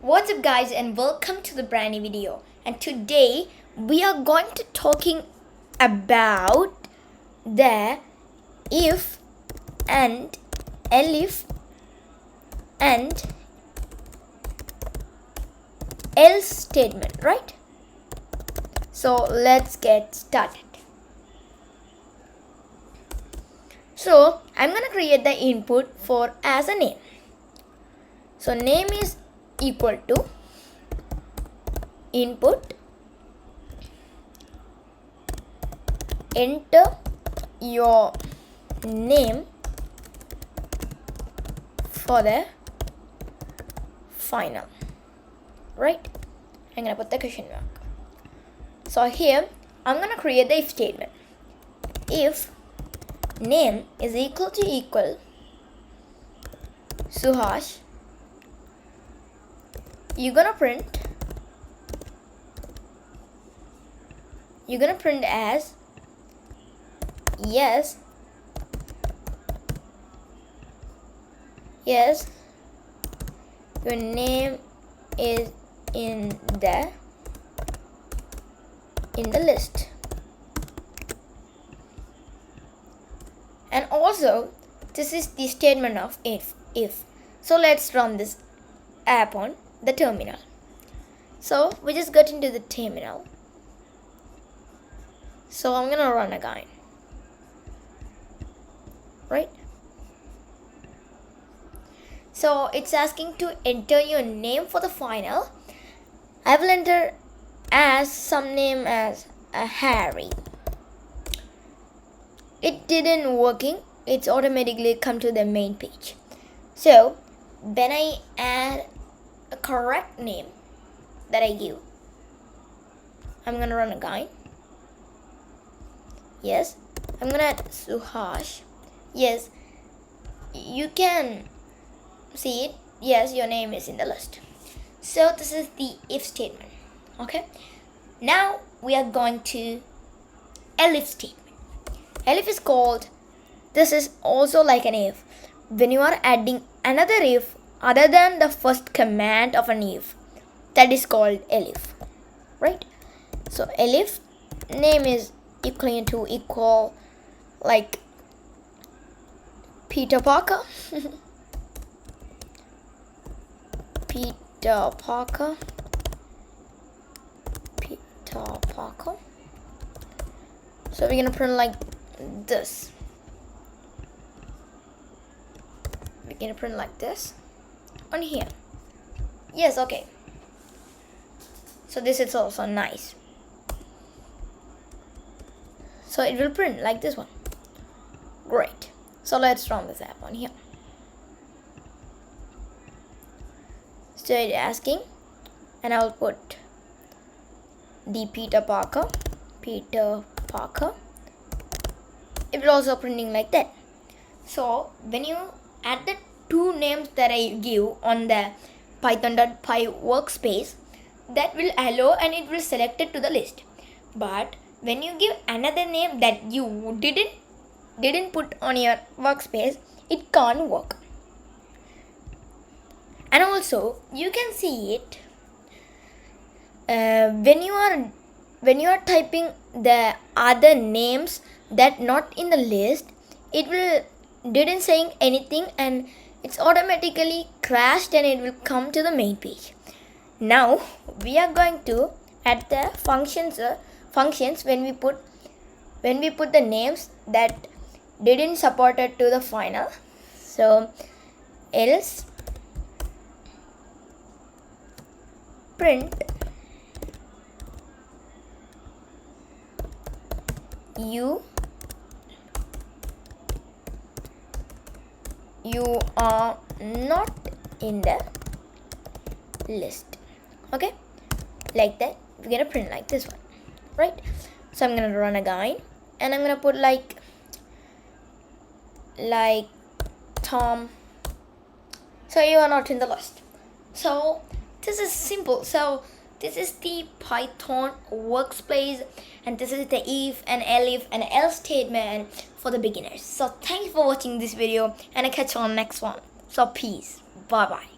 What's up guys, and welcome to the brand new video. And today we are going to talking about the if and ELIF and else statement, right? So let's get started. So I'm gonna create the input for as a name. So name is equal to input, enter your name for the final, right? I'm gonna put the question mark. So here I'm gonna create the if statement. If name is equal to Suhash, you're gonna print as yes, your name is in the list. And also this is the statement of if. So let's run this app on the terminal. So we just got into the terminal. So I'm gonna run again, right? So it's asking to enter your name for the final. I will enter as some name as a Harry. It didn't working. It's automatically come to the main page. So when I add a correct name that I give, I'm gonna run again. Yes, I'm gonna add Suhash. Yes, you can see it. Yes, your name is in the list. So this is the if statement. Okay, now we are going to ELIF statement. ELIF is called, this is also like an if. When you are adding another if other than the first command of an if, that is called ELIF, right? So ELIF name is equal like Peter Parker. Peter Parker. So we're gonna print like this. We're gonna print like this on here. Yes, okay. So this is also nice. So it will print like this one. Great. So let's run this app on here. So it's asking, and I'll put the Peter Parker. It will also printing like that. So when you add the two names that I give on the python.py workspace, that will allow and it will select it to the list. But when you give another name that you didn't put on your workspace, it can't work. And also you can see it when you are typing the other names that not in the list, it will didn't saying anything and it's automatically crashed and it will come to the main page. Now we are going to add the functions when we put the names that didn't support it to the final. So else print you are not in the list. Okay, like that. We're gonna print like this one, right? So I'm gonna run again and I'm gonna put like Tom. So you are not in the list. So this is simple. So this is the Python workspace, and this is the if and ELIF and else statement for the beginners. So thanks for watching this video, and I'll catch you on the next one. So peace. Bye bye.